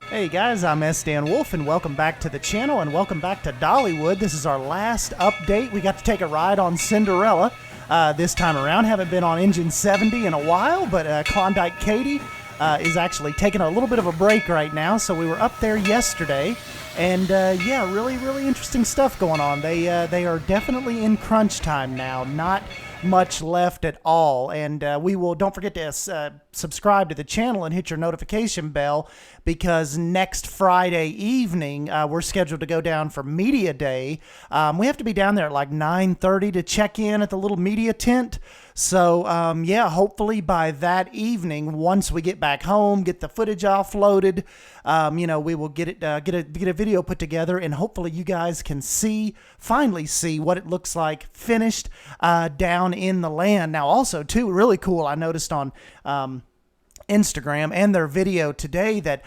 Hey guys, I'm S. Dan Wolf, and welcome back to the channel, and welcome back to Dollywood. This is our last update. We got to take a ride on Cinderella this time around. Haven't been on Engine 70 in a while, but Klondike Katie is actually taking a little bit of a break right now, so we were up there yesterday, and yeah, really interesting stuff going on. They are definitely in crunch time now, not much left at all, and we will, don't forget to subscribe to the channel and hit your notification bell, because next Friday evening we're scheduled to go down for media day. We have to be down there at like 9:30 to check in at the little media tent. So yeah, hopefully by that evening, once we get back home, get the footage offloaded, you know, we will get a video put together, and hopefully you guys can finally see what it looks like finished down in the land. Now, also too, really cool, I noticed on Instagram and their video today that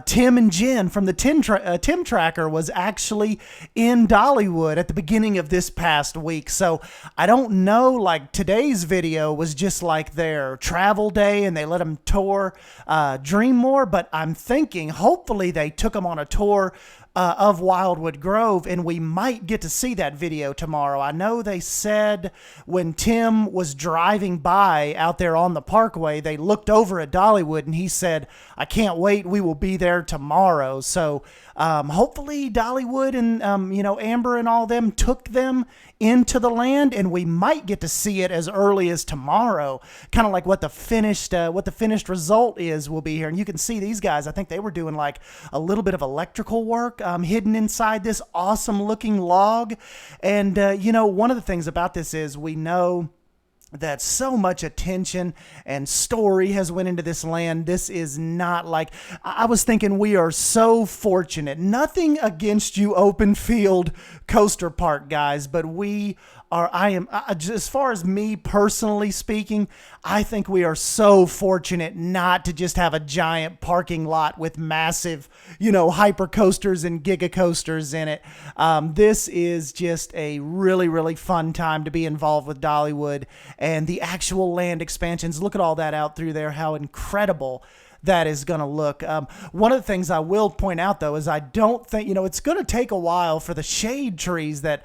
Tim and Jen from the Tim Tracker was actually in Dollywood at the beginning of this past week. So I don't know, like today's video was just like their travel day and they let them tour Dreammore, but I'm thinking hopefully they took them on a tour of Wildwood Grove, and we might get to see that video tomorrow. I know they said when Tim was driving by out there on the parkway, they looked over at Dollywood and he said, "I can't wait, we will be there tomorrow." So hopefully Dollywood and you know, Amber and all them took them into the land, and we might get to see it as early as tomorrow, kind of like what the finished result is will be here. And you can see these guys, I think they were doing like a little bit of electrical work hidden inside this awesome looking log. And you know, one of the things about this is we know that so much attention and story has went into this land. This is not like, I was thinking we are so fortunate. Nothing against you open field coaster park guys, but we are, as far as me personally speaking, I think we are so fortunate not to just have a giant parking lot with massive, you know, hyper coasters and giga coasters in it. This is just a really fun time to be involved with Dollywood and the actual land expansions. Look at all that out through there, how incredible that is going to look. One of the things I will point out, though, is I don't think, you know, it's going to take a while for the shade trees that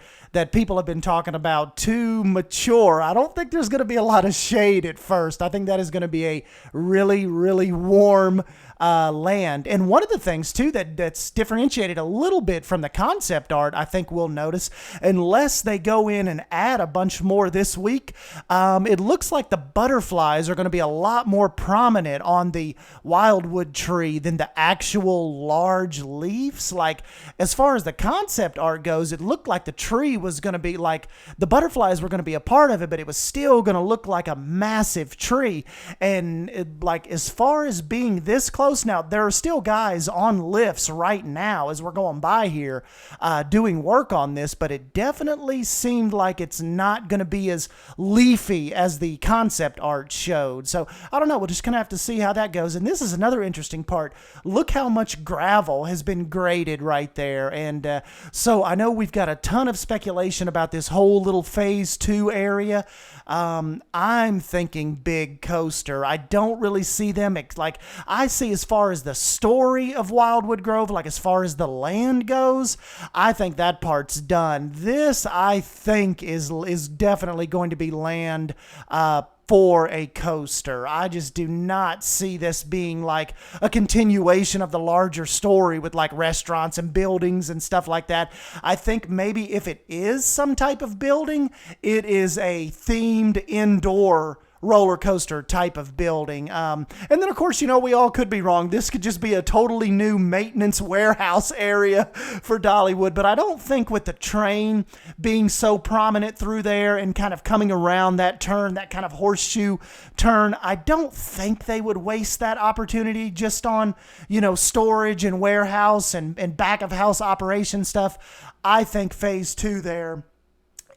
people have been talking about to mature. I don't think there's going to be a lot of shade at first. I think that is going to be a really warm land. And one of the things too that's differentiated a little bit from the concept art, I think we'll notice, unless they go in and add a bunch more this week, it looks like the butterflies are going to be a lot more prominent on the wildwood tree than the actual large leaves. Like, as far as the concept art goes, it looked like the tree was going to be like, the butterflies were going to be a part of it, but it was still going to look like a massive tree. And like, as far as being this close, now there are still guys on lifts right now as we're going by here doing work on this, but it definitely seemed like it's not going to be as leafy as the concept art showed. So I don't know, we're just gonna have to see how that goes. And this is another interesting part. Look how much gravel has been graded right there. And so I know we've got a ton of speculation about this whole little phase 2 area. I'm thinking big coaster. I don't really see them, like, I see, as far as the story of Wildwood Grove, like as far as the land goes, I think that part's done. This, I think, is definitely going to be land for a coaster. I just do not see this being like a continuation of the larger story with like restaurants and buildings and stuff like that. I think maybe if it is some type of building, it is a themed indoor roller coaster type of building. And then, of course, you know, we all could be wrong. This could just be a totally new maintenance warehouse area for Dollywood. But I don't think with the train being so prominent through there and kind of coming around that turn, that kind of horseshoe turn, I don't think they would waste that opportunity just on, you know, storage and warehouse and back of house operation stuff. I think phase 2 there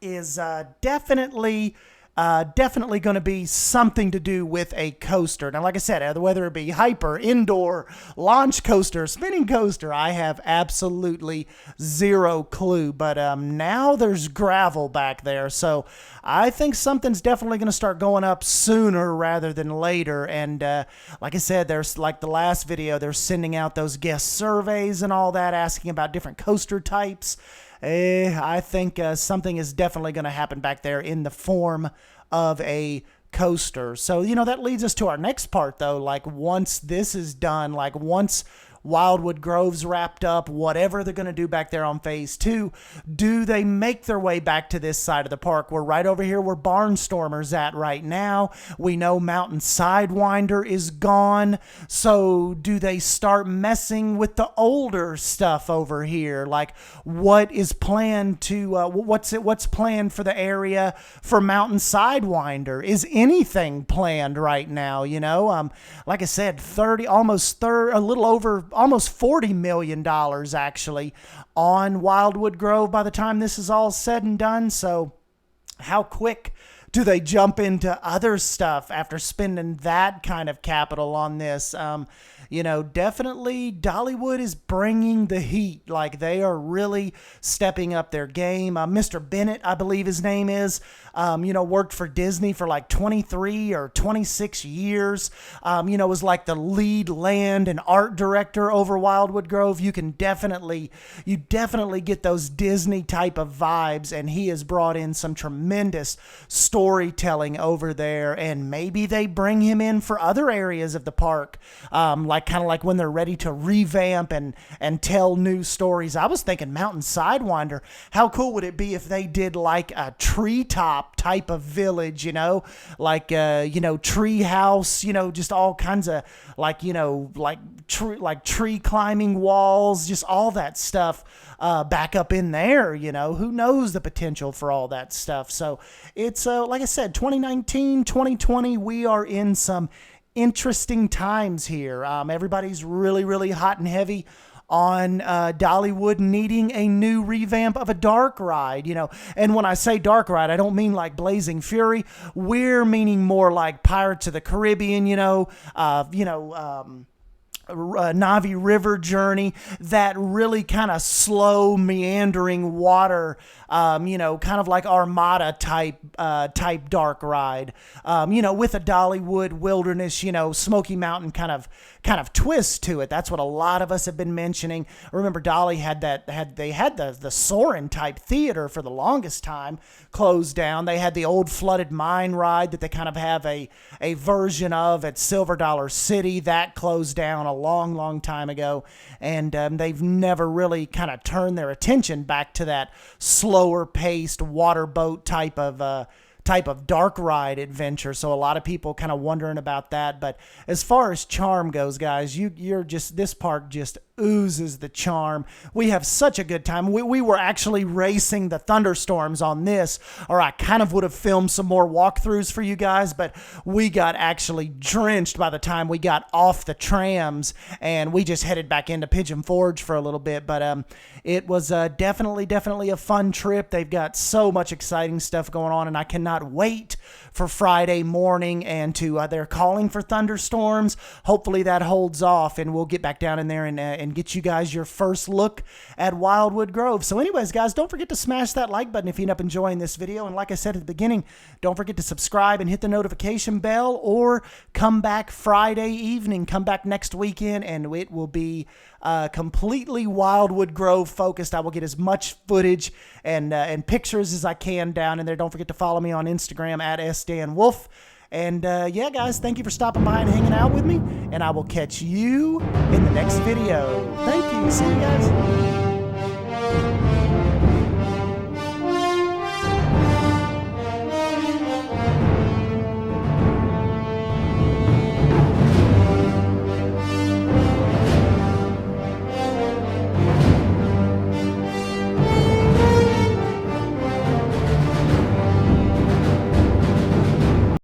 is definitely definitely going to be something to do with a coaster. Now, like I said, whether it be hyper, indoor, launch coaster, spinning coaster, I have absolutely zero clue. But now there's gravel back there, so I think something's definitely going to start going up sooner rather than later. And like I said, there's like the last video, they're sending out those guest surveys and all that, asking about different coaster types. I think something is definitely going to happen back there in the form of a coaster. So, you know, that leads us to our next part, though. Like, once this is done, like once Wildwood Grove's wrapped up, whatever they're going to do back there on phase 2, do they make their way back to this side of the park? We're right over here where Barnstormer's at right now. We know Mountain Sidewinder is gone. So do they start messing with the older stuff over here? Like, what is planned to, what's planned for the area for Mountain Sidewinder? Is anything planned right now? You know, like I said, a little over almost $40 million actually on Wildwood Grove by the time this is all said and done. So how quick do they jump into other stuff after spending that kind of capital on this? You know, definitely Dollywood is bringing the heat. Like, they are really stepping up their game. Mr. Bennett, I believe his name is, you know, worked for Disney for like 23 or 26 years. You know, was like the lead land and art director over Wildwood Grove. You definitely get those Disney type of vibes, and he has brought in some tremendous storytelling over there. And maybe they bring him in for other areas of the park, kind of like when they're ready to revamp and tell new stories. I was thinking Mountain Sidewinder. How cool would it be if they did like a treetop type of village, you know, like, you know, tree house, you know, just all kinds of like, you know, like tree climbing walls, just all that stuff back up in there. You know, who knows the potential for all that stuff. So it's, like I said, 2019, 2020, we are in some interesting times here. Everybody's really, really hot and heavy on Dollywood needing a new revamp of a dark ride, you know. And when I say dark ride, I don't mean like Blazing Fury. We're meaning more like Pirates of the Caribbean, Navi River Journey, that really kind of slow meandering water, you know, kind of like Armada type dark ride, you know, with a Dollywood wilderness, you know, Smoky Mountain kind of twist to it. That's what a lot of us have been mentioning. Remember, Dolly had the Soarin' type theater for the longest time closed down. They had the old flooded mine ride that they kind of have a version of at Silver Dollar City that closed down a long time ago, and they've never really kind of turned their attention back to that slower paced water boat type of dark ride adventure. So a lot of people kind of wondering about that. But as far as charm goes, guys, this park just oozes the charm. We have such a good time. We were actually racing the thunderstorms on this, or I kind of would have filmed some more walkthroughs for you guys, but we got actually drenched by the time we got off the trams, and we just headed back into Pigeon Forge for a little bit. But it was definitely a fun trip. They've got so much exciting stuff going on, and I cannot wait for Friday morning. And they're calling for thunderstorms. Hopefully that holds off, and we'll get back down in there and get you guys your first look at Wildwood Grove. So anyways, guys, don't forget to smash that like button if you end up enjoying this video. And like I said at the beginning, don't forget to subscribe and hit the notification bell, or come back Friday evening, come back next weekend, and it will be completely Wildwood Grove focused. I will get as much footage and pictures as I can down in there. Don't forget to follow me on Instagram at SDanWolf. And yeah, guys, thank you for stopping by and hanging out with me, and I will catch you in the next video. Thank you. See you guys.